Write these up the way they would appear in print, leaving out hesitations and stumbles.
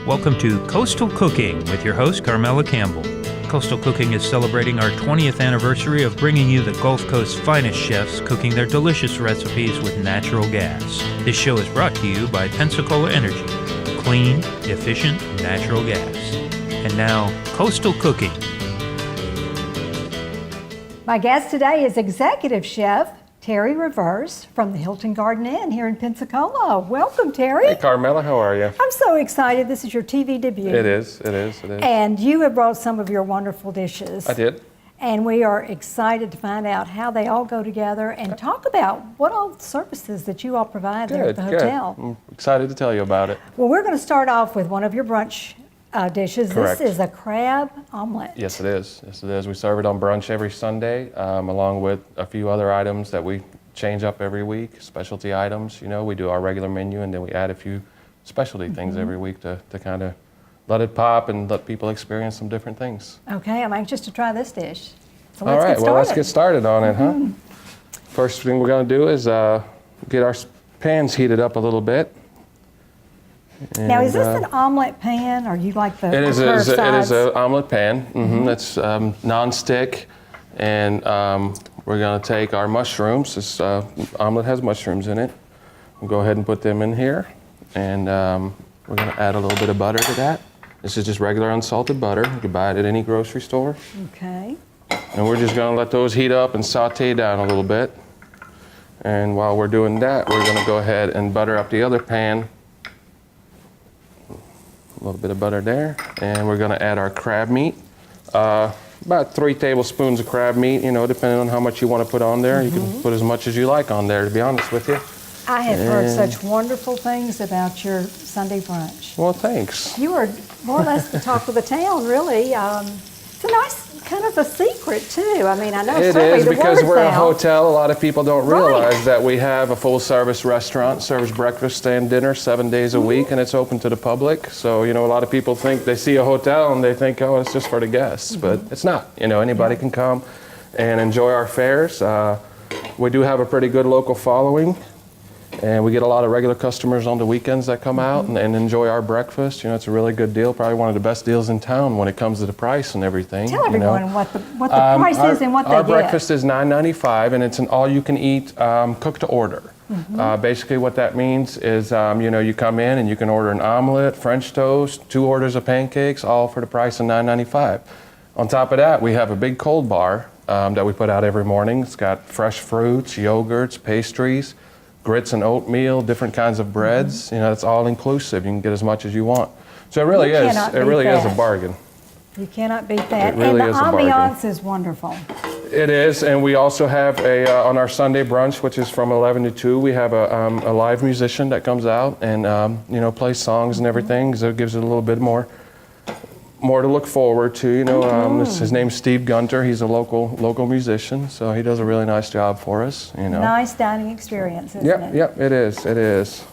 Welcome to Coastal Cooking with your host, Carmela Campbell. Coastal Cooking is celebrating our 20th anniversary of bringing you the Gulf Coast's finest chefs cooking their delicious recipes with natural gas. This show is brought to you by Pensacola Energy, clean, efficient, natural gas. And now, Coastal Cooking. My guest today is Executive Chef Thierry from the Hilton Garden Inn here in Pensacola. Welcome, Thierry. Hey, Carmela, how are you? I'm so excited. This is your TV debut. It is. And you have brought some of your wonderful dishes. I did. And we are excited to find out how they all go together and talk about what all the services that you all provide there at the hotel. I'm excited to tell you about it. Well, we're going to start off with one of your brunch dishes. Correct. This is a crab omelet. Yes, it is. We serve it on brunch every Sunday, along with a few other items that we change up every week, specialty items. You know, we do our regular menu, and then we add a few specialty things every week to kind of let it pop and let people experience some different things. Okay, I'm anxious to try this dish. So all right, well, let's get started on it, huh? First thing we're going to do is get our pans heated up a little bit. And, now, is this an omelet pan, or you like the It is an omelet pan. It's non-stick, and we're going to take our mushrooms. This omelet has mushrooms in it. We'll go ahead and put them in here, and we're going to add a little bit of butter to that. This is just regular unsalted butter. You can buy it at any grocery store. Okay. And we're just going to let those heat up and saute down a little bit. And while we're doing that, we're going to go ahead and butter up the other pan. A little bit of butter there, and we're going to add our crab meat. About 3 tablespoons of crab meat, you know, depending on how much you want to put on there. You can put as much as you like on there, to be honest with you. I have heard such wonderful things about your Sunday brunch. Well, thanks. You are more or less the talk of the town, really. It's a nice kind of a secret, too. I mean, I know it certainly is the because word's we're a out. hotel. A lot of people don't realize that we have a full-service restaurant, serves breakfast and dinner 7 days a week, and it's open to the public. So, you know, a lot of people think they see a hotel and they think, oh, it's just for the guests, but it's not. You know, anybody can come and enjoy our fares. We do have a pretty good local following, and we get a lot of regular customers on the weekends that come out and enjoy our breakfast. You know, it's a really good deal, probably one of the best deals in town when it comes to the price and everything. Tell everyone what the price is and what they get. Our breakfast is $9.95, and it's an all-you-can-eat cook to order. Basically what that means is, you know, you come in and you can order an omelet, French toast, 2 orders of pancakes, all for the price of $9.95. On top of that, we have a big cold bar that we put out every morning. It's got fresh fruits, yogurts, pastries, grits and oatmeal, different kinds of breads. You know, it's all inclusive. You can get as much as you want. So it really is a bargain. You cannot beat that. It really and is the a bargain. ambiance is wonderful. It is, and we also have on our Sunday brunch, which is from 11 to 2, we have a live musician that comes out and you know, plays songs and everything, so it gives it a little bit more to look forward to. You know, his name's Steve Gunter. He's a local musician, so he does a really nice job for us. You know, nice dining experience, isn't it? Yep, it is.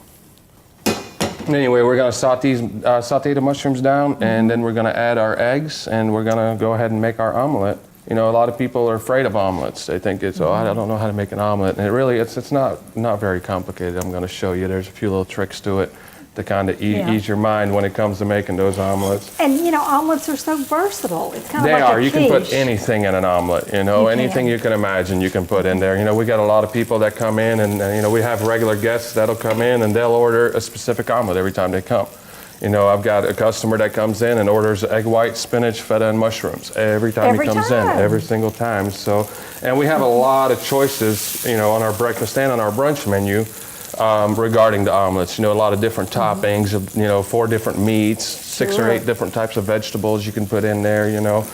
Anyway, we're going to saute the mushrooms down, and then we're going to add our eggs, and we're going to go ahead and make our omelet. You know, a lot of people are afraid of omelets. They think it's, I don't know how to make an omelet. And it's not very complicated. I'm going to show you. There's a few little tricks to it to kind of ease your mind when it comes to making those omelets. And, you know, omelets are so versatile. It's kind of like a quiche. You can put anything in an omelet, you know, anything you can imagine you can put in there. You know, we got a lot of people that come in and, you know, we have regular guests that'll come in and they'll order a specific omelet every time they come. You know, I've got a customer that comes in and orders egg white, spinach, feta, and mushrooms every time he comes in, every single time. So, and we have a lot of choices, you know, on our breakfast and on our brunch menu regarding the omelets. You know, a lot of different toppings, of, you know, 4 different meats, 6 or 8 different types of vegetables you can put in there, you know,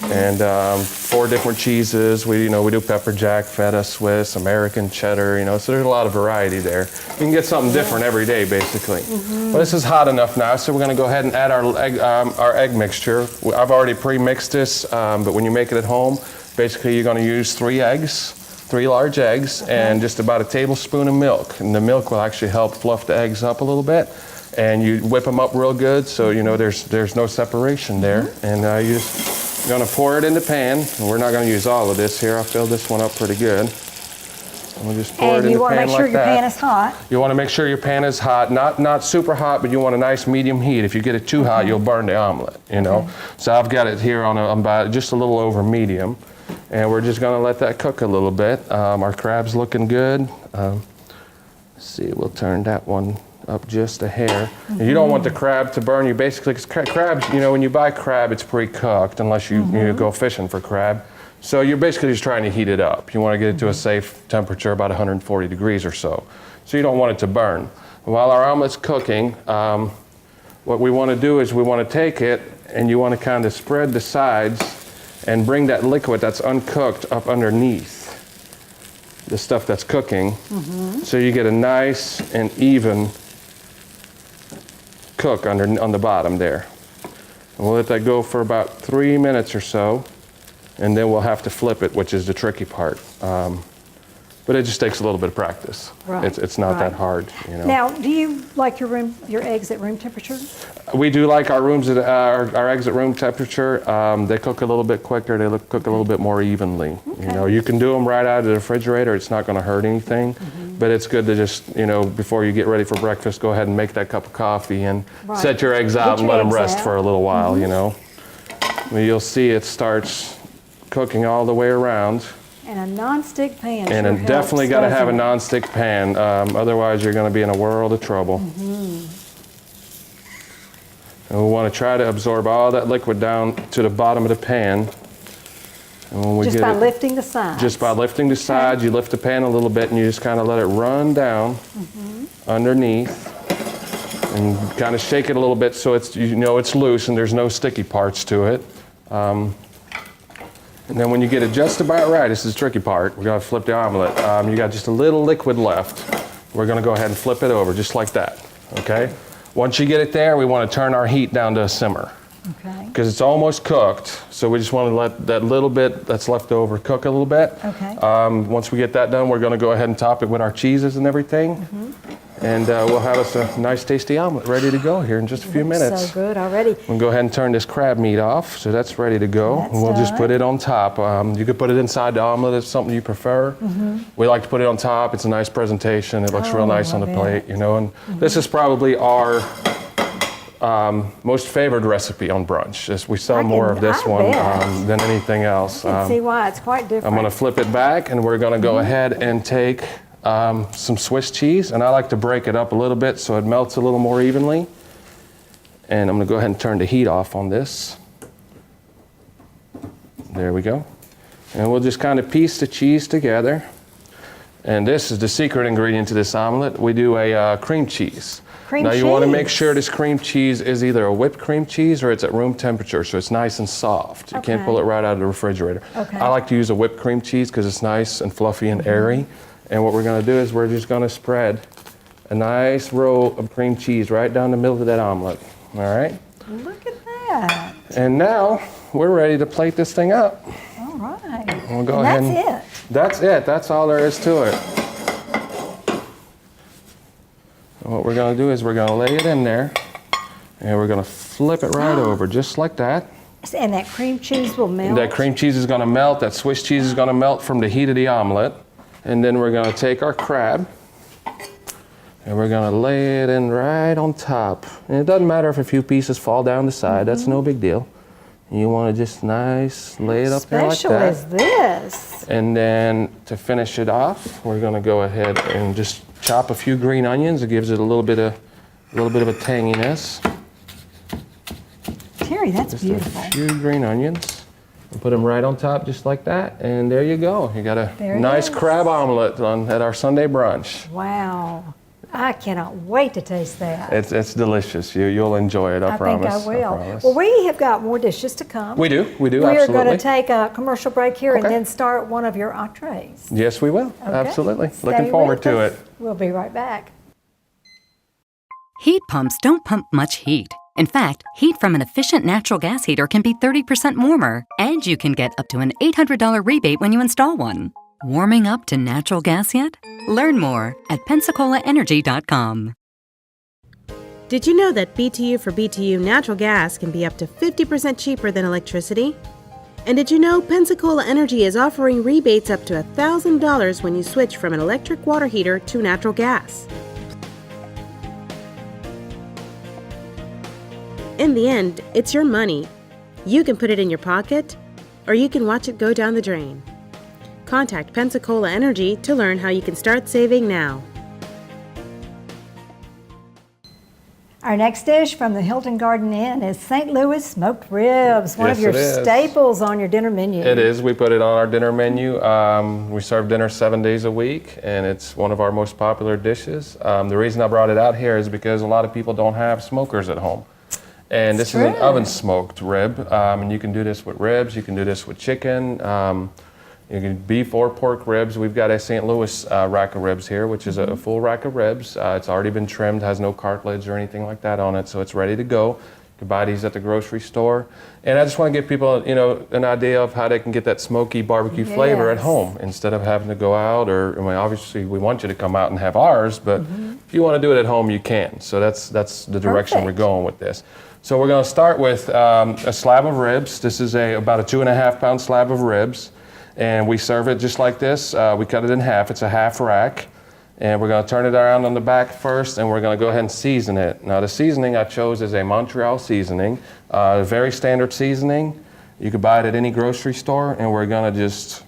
and 4 different cheeses. We do pepper jack, feta, Swiss, American cheddar, you know, so there's a lot of variety there. You can get something different every day, basically. Well, this is hot enough now, so we're going to go ahead and add our egg mixture. I've already pre-mixed this, but when you make it at home, basically you're going to use 3 eggs. 3 large eggs and just about a tablespoon of milk. And the milk will actually help fluff the eggs up a little bit. And you whip them up real good so you know there's no separation there. And you're going to pour it in the pan. And we're not going to use all of this here. I'll fill this one up pretty good. We'll just pour it in the pan like that. And you want to make sure your pan is hot. You want to make sure your pan is hot, not super hot, but you want a nice medium heat. If you get it too hot, you'll burn the omelet, you know. So I've got it here on about just a little over medium. And we're just going to let that cook a little bit. Our crab's looking good. Let's see, we'll turn that one up just a hair. And you don't want the crab to burn you, basically, because crabs, you know, when you buy crab, it's pre-cooked, unless you go fishing for crab. So you're basically just trying to heat it up. You want to get it to a safe temperature, about 140 degrees or so. So you don't want it to burn. While our omelet's cooking, what we want to do is we want to take it and you want to kind of spread the sides and bring that liquid that's uncooked up underneath the stuff that's cooking. So you get a nice and even cook on the bottom there. And we'll let that go for about 3 minutes or so. And then we'll have to flip it, which is the tricky part. But it just takes a little bit of practice. Right. It's not that hard, you know. Now, do you like your eggs at room temperature? We do like our eggs at room temperature. They cook a little bit quicker. They cook a little bit more evenly. You know, you can do them right out of the refrigerator. It's not going to hurt anything. But it's good to just, you know, before you get ready for breakfast, go ahead and make that cup of coffee and set your eggs out and let them rest for a little while, you know. Well, you'll see it starts cooking all the way around. And a non-stick pan. And sure definitely got to helps, have a doesn't it? non-stick pan, otherwise you're going to be in a world of trouble. And we want to try to absorb all that liquid down to the bottom of the pan. And when we just get by it, lifting the sides. Just by lifting the sides, you lift the pan a little bit and you just kind of let it run down underneath and kind of shake it a little bit so it's, you know, it's loose and there's no sticky parts to it. And then when you get it just about right, this is the tricky part, we're going to flip the omelet. You got just a little liquid left. We're going to go ahead and flip it over just like that, okay? Once you get it there, we want to turn our heat down to a simmer. Okay. Because it's almost cooked, so we just want to let that little bit that's left over cook a little bit. Okay. Once we get that done, we're going to go ahead and top it with our cheeses and everything. And we'll have us a nice tasty omelet ready to go here in just a few minutes. So good already. We'll go ahead and turn this crab meat off, so that's ready to go. That's And we'll just done. put it on top. You could put it inside the omelet if it's something you prefer. We like to put it on top. It's a nice presentation. It looks real nice on the plate, you know. And this is probably our most favored recipe on brunch. We sell more of this one than anything else. I can see why it's quite different. I'm going to flip it back, and we're going to go ahead and take some Swiss cheese, and I like to break it up a little bit so it melts a little more evenly. And I'm going to go ahead and turn the heat off on this. There we go. And we'll just kind of piece the cheese together. And this is the secret ingredient to this omelet. We do a cream cheese. Now you want to make sure this cream cheese is either a whipped cream cheese or it's at room temperature, so it's nice and soft. You can't pull it right out of the refrigerator. I like to use a whipped cream cheese because it's nice and fluffy and airy. And what we're going to do is we're just going to spread a nice row of cream cheese right down the middle of that omelet. All right? Look at that. And now we're ready to plate this thing up. All right. We'll go and ahead that's and, it. That's it. That's all there is to it. And what we're going to do is we're going to lay it in there, and we're going to flip it right over, just like that. And that cream cheese will melt? And that cream cheese is going to melt. That Swiss cheese is going to melt from the heat of the omelet. And then we're going to take our crab, and we're going to lay it in right on top. And it doesn't matter if a few pieces fall down the side. That's no big deal. You want to just nice lay it up there like that. Special is this? And then to finish it off, we're going to go ahead and just chop a few green onions. It gives it a little bit of a tanginess. Terry, that's Just beautiful. a few green onions. And put them right on top just like that. And there you go. You got a nice crab omelet at our Sunday brunch. Wow. I cannot wait to taste that. It's delicious. You'll enjoy it, I promise. I think I will. promise. Well, we have got more dishes to come. We do, We absolutely. are going to take a commercial break here and Okay. then start one of your entrees. Yes, we will. Okay. Absolutely. Stay Looking forward with to us. it. We'll be right back. Heat pumps don't pump much heat. In fact, heat from an efficient natural gas heater can be 30% warmer, and you can get up to an $800 rebate when you install one. Warming up to natural gas yet? Learn more at PensacolaEnergy.com. Did you know that BTU for BTU natural gas can be up to 50% cheaper than electricity? And did you know Pensacola Energy is offering rebates up to $1,000 when you switch from an electric water heater to natural gas? In the end, it's your money. You can put it in your pocket, or you can watch it go down the drain. Contact Pensacola Energy to learn how you can start saving now. Our next dish from the Hilton Garden Inn is St. Louis smoked ribs, one Yes, of your it is. staples on your dinner menu. It is. We put it on our dinner menu. We serve dinner 7 days a week, and it's one of our most popular dishes. The reason I brought it out here is because a lot of people don't have smokers at home. And this is an oven smoked rib, and you can do this with ribs, you can do this with chicken, you can beef or pork ribs. We've got a St. Louis rack of ribs here, which is a full rack of ribs. It's already been trimmed, has no cartilage or anything like that on it, so it's ready to go. You can buy these at the grocery store. And I just want to give people, an idea of how they can get that smoky barbecue flavor at home instead of having to go out. Obviously we want you to come out and have ours, but if you want to do it at home, you can. So that's the direction we're going with this. So we're going to start with a slab of ribs. This is about a 2.5 pound slab of ribs. And we serve it just like this. We cut it in half. It's a half rack. And we're going to turn it around on the back first, and we're going to go ahead and season it. Now, the seasoning I chose is a Montreal seasoning, a very standard seasoning. You can buy it at any grocery store, and we're going to just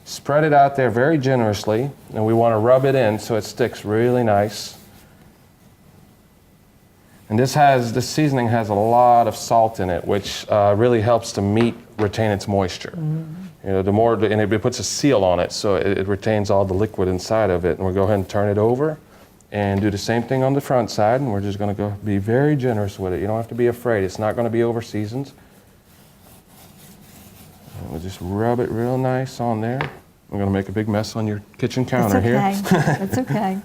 spread it out there very generously. And we want to rub it in so it sticks really nice. And this seasoning has a lot of salt in it, which really helps the meat retain its moisture. And it puts a seal on it, so it retains all the liquid inside of it. And we'll go ahead and turn it over and do the same thing on the front side. And we're just going to be very generous with it. You don't have to be afraid. It's not going to be over seasoned. And we'll just rub it real nice on there. I'm going to make a big mess on your kitchen counter here. That's okay.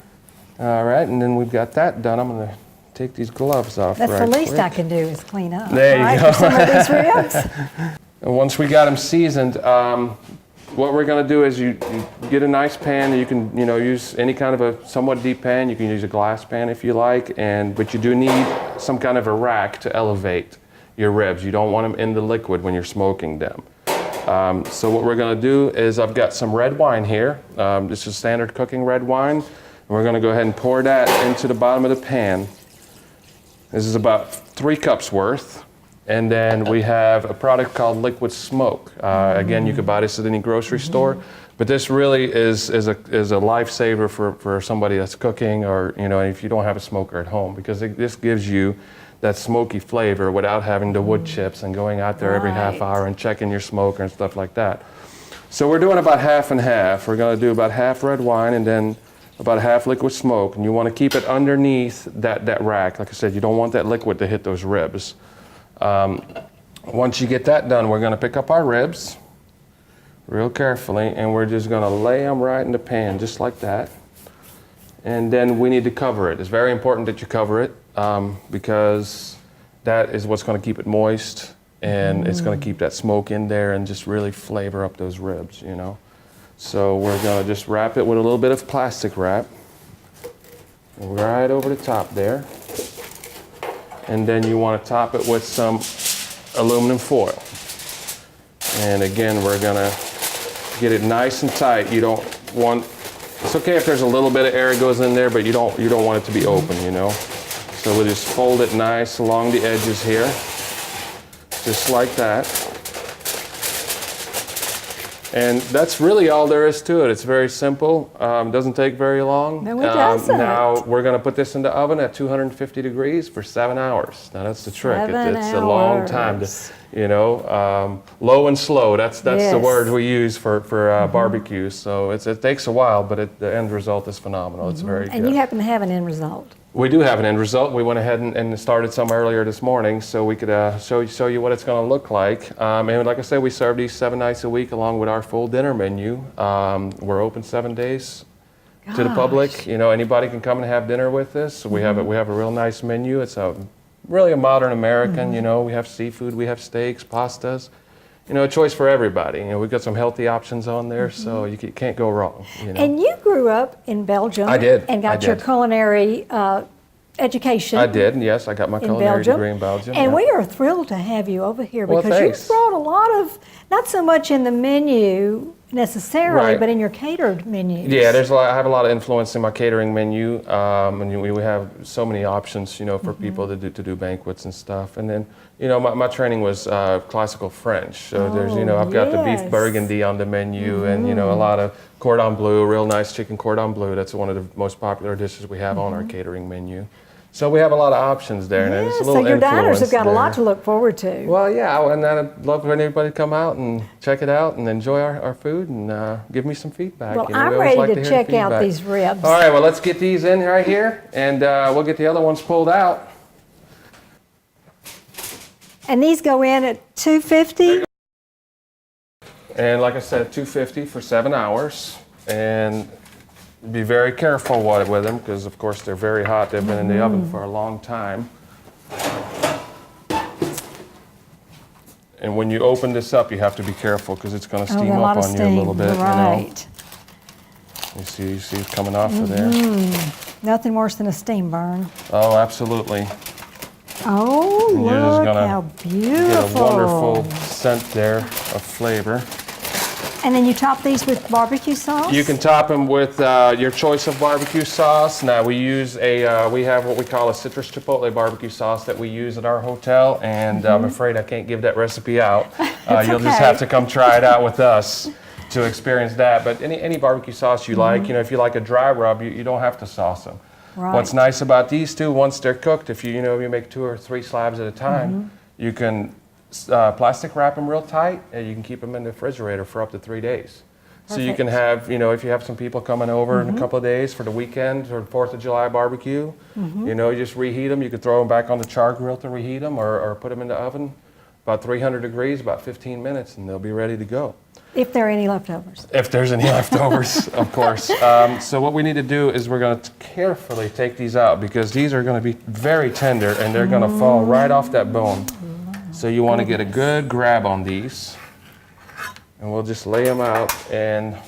All right, and then we've got that done. I'm going to take these gloves off. That's right the least quick. I can do is clean up. There you go. For some of these ribs. And once we got them seasoned, what we're going to do is you get a nice pan. You can use any kind of a somewhat deep pan. You can use a glass pan if you like, but you do need some kind of a rack to elevate your ribs. You don't want them in the liquid when you're smoking them. So what we're going to do is I've got some red wine here. This is standard cooking red wine. And we're going to go ahead and pour that into the bottom of the pan. This is about 3 cups worth. And then we have a product called liquid smoke. Again, you could buy this at any grocery store, but this really is a lifesaver for somebody that's cooking, or if you don't have a smoker at home, because this gives you that smoky flavor without having the wood chips and going out there every half hour and checking your smoker and stuff like that. So we're doing about half and half. We're going to do about half red wine and then about half liquid smoke, and you want to keep it underneath that rack. Like I said, you don't want that liquid to hit those ribs. Once you get that done, we're going to pick up our ribs real carefully, and we're just going to lay them right in the pan just like that. And then we need to cover it. It's very important that you cover it because that is what's going to keep it moist, and it's going to keep that smoke in there and just really flavor up those ribs, So we're going to just wrap it with a little bit of plastic wrap right over the top there. And then you want to top it with some aluminum foil. And again, we're going to get it nice and tight. It's okay if there's a little bit of air that goes in there, but you don't want it to be open, So we'll just fold it nice along the edges here, just like that. And that's really all there is to it. It's very simple. Doesn't take very long. No, it doesn't. Now we're going to put this in the oven at 250 degrees for 7 hours. Now that's the trick. 7 It's a long time to, low and slow. That's the word we use for barbecue. So it takes a while, but the end result is phenomenal. It's very good. And you happen to have an end result. We do have an end result. We went ahead and started some earlier this morning so we could show you what it's going to look like. And like I said, we serve these 7 nights a week along with our full dinner menu. We're open 7 days to the public. Anybody can come and have dinner with us. We have a real nice menu. It's really a modern American. We have seafood, we have steaks, pastas. A choice for everybody. We've got some healthy options on there, so you can't go wrong. And you grew up in Belgium. I did. And got your culinary education. I did, yes. I got my in culinary Belgium. degree in Belgium. And yeah. we are thrilled to have you over here Well, because thanks. you've brought a lot of, not so much in the menu necessarily, Right. but in your catered menus. Yeah, I have a lot of influence in my catering menu, and we have so many options, for people to do banquets and stuff. And then, my training was classical French, so there's, I've got the beef burgundy on the menu, and a lot of cordon bleu, real nice chicken cordon bleu. That's one of the most popular dishes we have on our catering menu. So we have a lot of options there, and it's a little so your diners have got there. a lot to look forward to. Well, yeah, and I'd love for anybody to come out and check it out and enjoy our food and give me some feedback. Well, We I'm always ready like to hear check the out feedback. these ribs. All right, well, let's get these in right here, and we'll get the other ones pulled out. And these go in at $250. And like I said, $250 for 7 hours, and be very careful with them because, of course, they're very hot. They've been in the oven for a long time. And when you open this up, you have to be careful because it's going to steam up on you a little bit. Right. You see it coming off of there. Nothing worse than a steam burn. Oh, absolutely. Oh, And you're just look gonna how Get a beautiful. wonderful scent there of flavor. And then you top these with barbecue sauce? You can top them with your choice of barbecue sauce. Now we use we have what we call a citrus chipotle barbecue sauce that we use at our hotel, and I'm afraid I can't give that recipe out. You'll just okay. have to come try it out with us to experience that. But any barbecue sauce you like, if you like a dry rub, you don't have to sauce them. Right. What's nice about these two, once they're cooked, if you make 2 or 3 slabs at a time, you can plastic wrap them real tight, and you can keep them in the refrigerator for up to 3 days. So you can have, if you have some people coming over in a couple of days for the weekend or 4th of July barbecue, you just reheat them. You could throw them back on the char grill to reheat them, or put them in the oven, about 300 degrees, about 15 minutes, and they'll be ready to go. If there are any leftovers. If there's any leftovers, of course. So what we need to do is we're going to carefully take these out because these are going to be very tender and they're going to fall right off that bone. So you want to get a good grab on these, and we'll just lay them out. And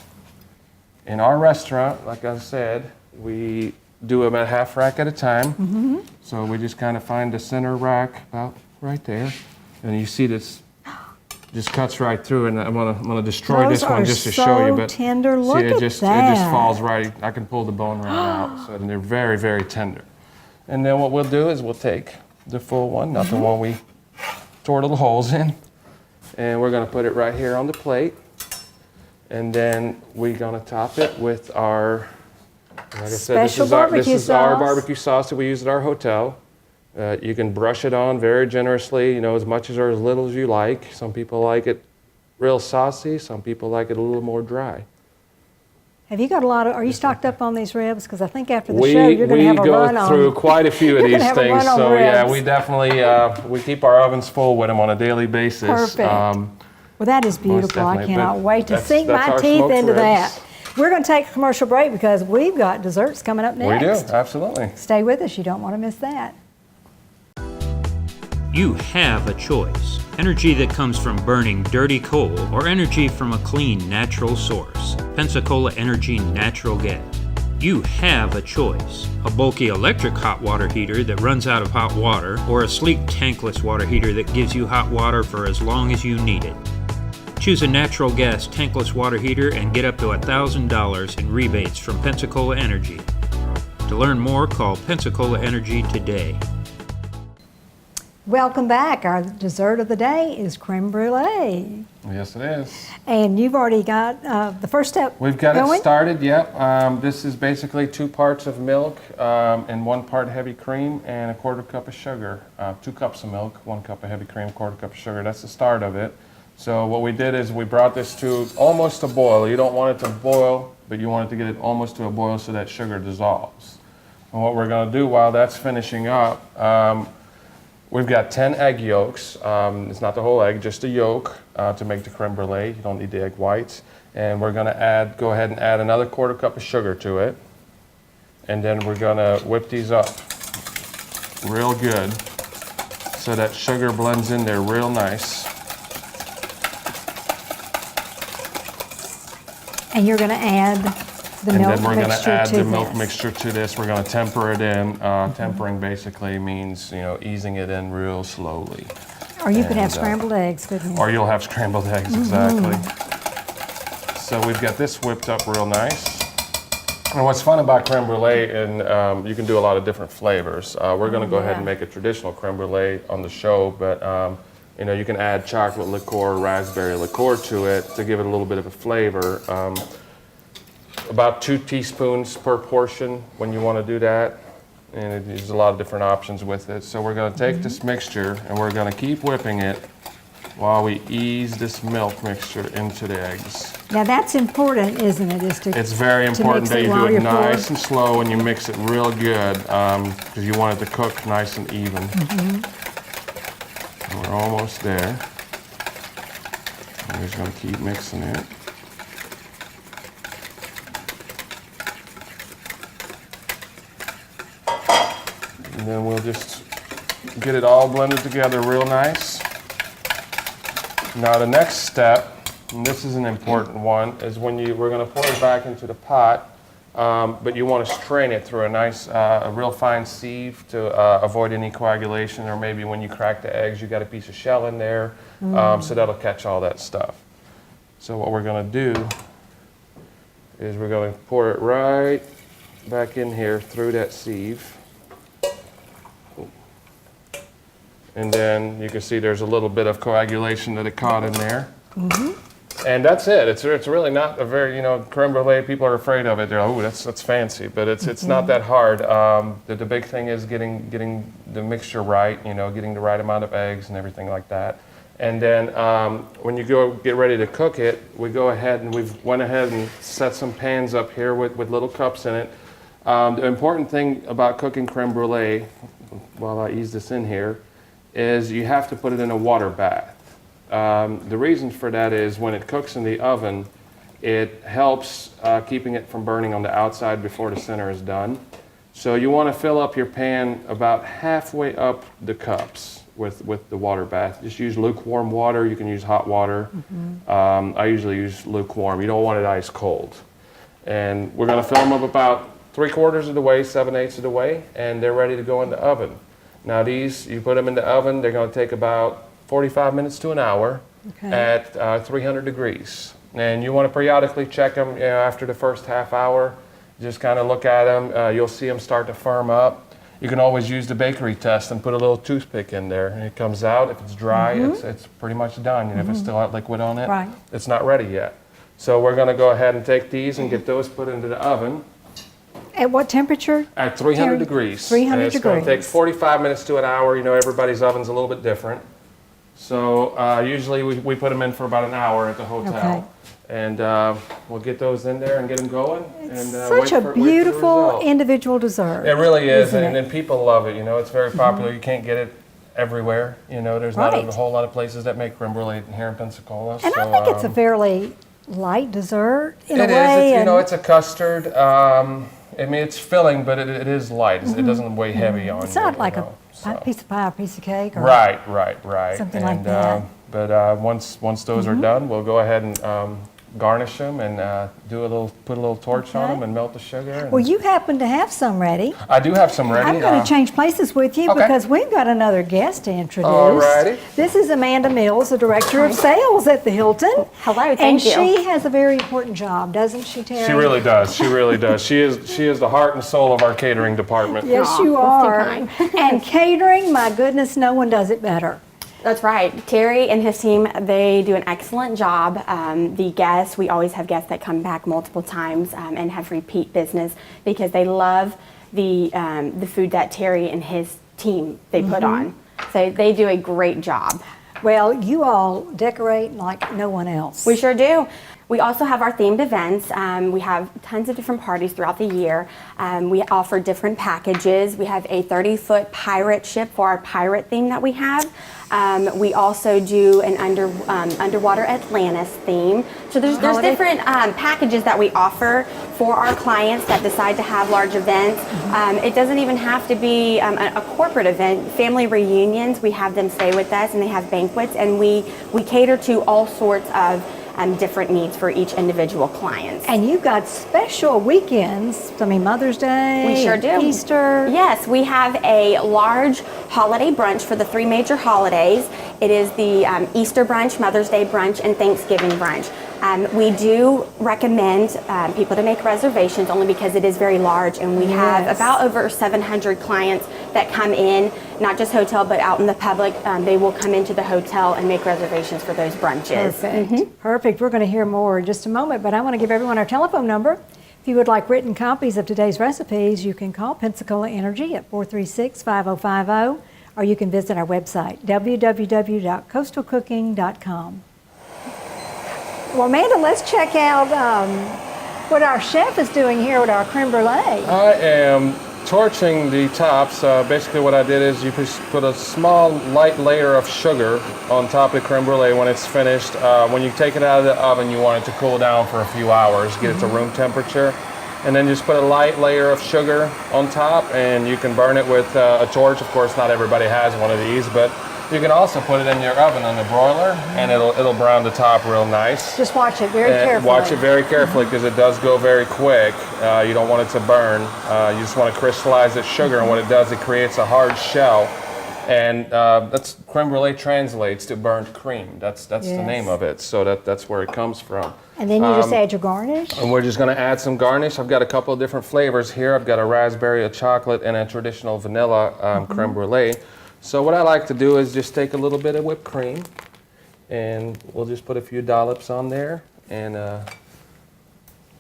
in our restaurant, like I said, we do them at half rack at a time. So we just kind of find the center rack about right there, and you see this just cuts right through. And I'm gonna destroy Those this one are just to show you. so But tender. Look see, at it just that. falls right. I can pull the bone right out. So they're very, very tender. And then what we'll do is we'll take the full one, not the one we tore little holes in, and we're going to put it right here on the plate, and then we're going to top it with our, like I said, this is our barbecue sauce that we use at our hotel. You can brush it on very generously, as much or as little as you like. Some people like it real saucy, some people like it a little more dry. Have you got are you stocked up on these ribs? Because I think after the show you're going to have a run on. We go through quite a few of You're these gonna have a things, run on so yeah, ribs. we definitely we keep our ovens full with them on a daily basis. Perfect. Well, that is beautiful. I definitely, cannot but wait to that's sink my our teeth smoked into ribs. that. We're going to take a commercial break because we've got desserts coming up We next. do, absolutely. Stay with us. You don't want to miss that. You have a choice. Energy that comes from burning dirty coal or energy from a clean, natural source. Pensacola Energy Natural Gas. You have a choice. A bulky electric hot water heater that runs out of hot water, or a sleek tankless water heater that gives you hot water for as long as you need it. Choose a natural gas tankless water heater and get up to $1,000 in rebates from Pensacola Energy. To learn more, call Pensacola Energy today. Welcome back. Our dessert of the day is creme brulee. Yes, it is. And you've already got the first step We've got going? it started, yep. This is basically 2 parts of milk and 1 part heavy cream and a 1/4 cup of sugar. 2 cups of milk, 1 cup of heavy cream, 1/4 cup of sugar. That's the start of it. So what we did is we brought this to almost a boil. You don't want it to boil, but you want it to get it almost to a boil so that sugar dissolves. And what we're going to do while that's finishing up, we've got 10 egg yolks. It's not the whole egg, just the yolk to make the creme brulee. You don't need the egg whites. And we're going to go ahead and add another 1/4 cup of sugar to it. And then we're going to whip these up real good so that sugar blends in there real nice. And you're going to add and milk then we're going to mixture add to the milk this. mixture to this. We're going to temper it in. Tempering basically means, easing it in real slowly. Or you could have And, scrambled eggs, couldn't you? Or you'll have scrambled eggs, exactly. So we've got this whipped up real nice. And what's fun about creme brulee, and you can do a lot of different flavors. We're going to go ahead and make a traditional creme brulee on the show, but you can add chocolate liqueur, raspberry liqueur to it to give it a little bit of a flavor. About 2 teaspoons per portion when you want to do that. And there's a lot of different options with it. So we're going to take this mixture and we're going to keep whipping it while we ease this milk mixture into the eggs. Now that's important, isn't it? It's very important that you do it nice and slow and you mix it real good because you want it to cook nice and even. And we're almost there. We're just going to keep mixing it. And then we'll just get it all blended together real nice. Now the next step, and this is an important one, is when we're going to pour it back into the pot, but you want to strain it through a nice, a real fine sieve to avoid any coagulation, or maybe when you crack the eggs, you got a piece of shell in there, so that'll catch all that stuff. So what we're going to do is we're going to pour it right back in here through that sieve. And then you can see there's a little bit of coagulation that it caught in there. And that's it. It's really not a very, creme brulee, people are afraid of it. They're like, oh, that's fancy, but it's not that hard. The big thing is getting the mixture right, getting the right amount of eggs and everything like that. And then when you go get ready to cook it, we go ahead and we've went ahead and set some pans up here with little cups in it. The important thing about cooking creme brulee, while I ease this in here, is you have to put it in a water bath. The reason for that is when it cooks in the oven, it helps keeping it from burning on the outside before the center is done. So you want to fill up your pan about halfway up the cups with the water bath. Just use lukewarm water. You can use hot water. I usually use lukewarm. You don't want it ice cold. And we're going to fill them up about 3/4 of the way, 7/8 of the way, and they're ready to go in the oven. Now these, you put them in the oven, they're going to take about 45 minutes to an hour at 300 degrees. And you want to periodically check them after the first half hour. Just kind of look at them. You'll see them start to firm up. You can always use the bakery test and put a little toothpick in there. And it comes out. If it's dry, it's pretty much done. And if it's still got liquid on it, it's not ready yet. So we're going to go ahead and take these and get those put into the oven. At what temperature? At 300 degrees. 300 and it's going to take 45 minutes to an hour. Everybody's oven's a little bit different. So usually we put them in for about an hour at the hotel. And we'll get those in there and get them going. It's and such a beautiful individual dessert. It really is, and people love it. It's very popular. You can't get it everywhere. There's not a whole lot of places that make creme brulee here in Pensacola. And I think it's a fairly light dessert in a way. It is. It's a custard. It's filling, but it is light. It doesn't weigh heavy on you. It's not like a piece of pie, a piece of cake, or right. Something like that. But once those are done, we'll go ahead and garnish them and put a little torch on them and melt the sugar. Well, you happen to have some ready. I do have some ready. I'm going to change places with you because we've got another guest to introduce. Alrighty. This is Amanda Mills, the Director of Sales at the Hilton. Hello, thank you. And she has a very important job, doesn't she, Terry? She really does. She really does. She is the heart and soul of our catering department. Yes, you are. And catering, my goodness, no one does it better. That's right. Thierry and his team, they do an excellent job. The guests, we always have guests that come back multiple times and have repeat business because they love the food that Thierry and his team, they put on. So they do a great job. Well, you all decorate like no one else. We sure do. We also have our themed events. We have tons of different parties throughout the year. We offer different packages. We have a 30-foot pirate ship for our pirate theme that we have. We also do an underwater Atlantis theme. So there's different packages that we offer for our clients that decide to have large events. It doesn't even have to be a corporate event. Family reunions, we have them stay with us and they have banquets, and we cater to all sorts of different needs for each individual client. And you've got special weekends. I mean, Mother's Day. We sure do. Easter. Yes, we have a large holiday brunch for the 3 major holidays. It is the Easter brunch, Mother's Day brunch, and Thanksgiving brunch. We do recommend people to make reservations only because it is very large, and we have about over 700 clients that come in, not just hotel, but out in the public. They will come into the hotel and make reservations for those brunches. Perfect. Perfect. We're going to hear more in just a moment, but I want to give everyone our telephone number. If you would like written copies of today's recipes, you can call Pensacola Energy at 436-5050, or you can visit our website, www.coastalcooking.com. Well, Amanda, let's check out what our chef is doing here with our creme brulee. I am torching the tops. Basically what I did is you just put a small light layer of sugar on top of the creme brulee when it's finished. When you take it out of the oven, you want it to cool down for a few hours, get it to room temperature. And then just put a light layer of sugar on top, and you can burn it with a torch. Of course, not everybody has one of these, but you can also put it in your oven on the broiler, and it'll brown the top real nice. Just watch it very carefully. Watch it very carefully because it does go very quick. You don't want it to burn. You just want to crystallize the sugar, and what it does, it creates a hard shell. And that's creme brulee translates to burnt cream. That's the name of it. So that's where it comes from. And then you just add your garnish. And we're just going to add some garnish. I've got a couple of different flavors here. I've got a raspberry, a chocolate, and a traditional vanilla creme brulee. So what I like to do is just take a little bit of whipped cream, and we'll just put a few dollops on there, and a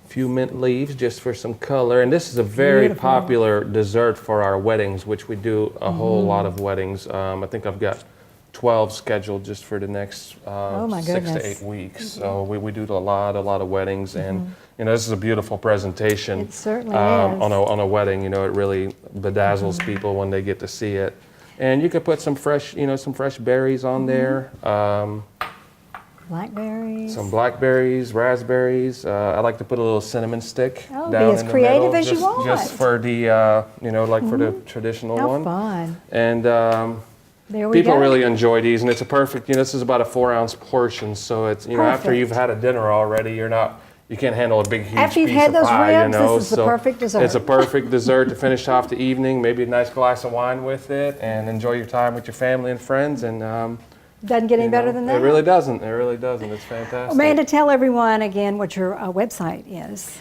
few mint leaves just for some color. And this is a very popular dessert for our weddings, which we do a whole lot of weddings. I think I've got 12 scheduled just for the next 6 to 8 weeks. So we do a lot of weddings, and you know, this is a beautiful presentation. It certainly is. On a wedding. You know, it really bedazzles people when they get to see it. And you could put some fresh berries on there. Blackberries. Some blackberries, raspberries. I like to put a little cinnamon stick down be as in the creative middle, as you want. just for the for the traditional How one. fun. And There we people go. really enjoy these, and it's a perfect. This is about a 4-ounce portion, so it's after you've had a dinner already, you can't handle a big, huge After you've piece had of those pie, ribs, this is the perfect dessert. It's a perfect dessert to finish off the evening. Maybe a nice glass of wine with it, and enjoy your time with your family and friends. And doesn't get any better than that. It really doesn't. It really doesn't. It's fantastic. Amanda, tell everyone again what your website is.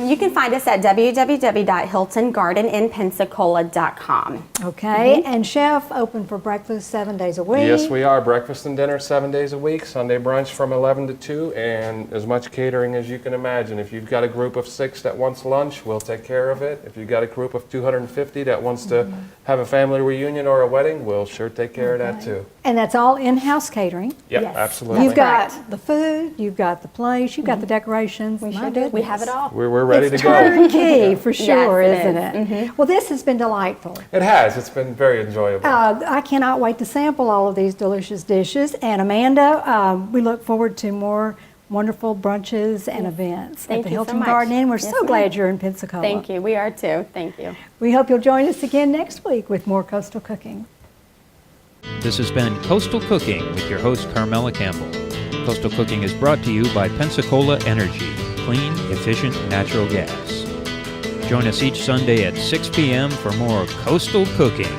You can find us at www.hiltongardeninpensacola.com. Okay, and Chef, open for breakfast 7 days a week. Yes, we are. Breakfast and dinner 7 days a week. Sunday brunch from 11 to 2, and as much catering as you can imagine. If you've got a group of 6 that wants lunch, we'll take care of it. If you've got a group of 250 that wants to have a family reunion or a wedding, we'll sure take care of that too. And that's all in-house catering. Yep, Yes. absolutely. You've got Correct. the food, you've got the place, you've got the decorations. We My sure do. We have it goodness. all. We're ready It's to go. turnkey for sure, Yes, it isn't it? Well, this has been delightful. It has. It's been very enjoyable. I cannot wait to sample all of these delicious dishes. And Amanda, we look forward to more wonderful brunches and events Thank at the you so Hilton much. Garden Inn. We're Yes, so ma'am. glad you're in Pensacola. Thank you. We are too. Thank you. We hope you'll join us again next week with more Coastal Cooking. This has been Coastal Cooking with your host, Carmela Campbell. Coastal Cooking is brought to you by Pensacola Energy, clean, efficient natural gas. Join us each Sunday at 6 p.m. for more Coastal Cooking.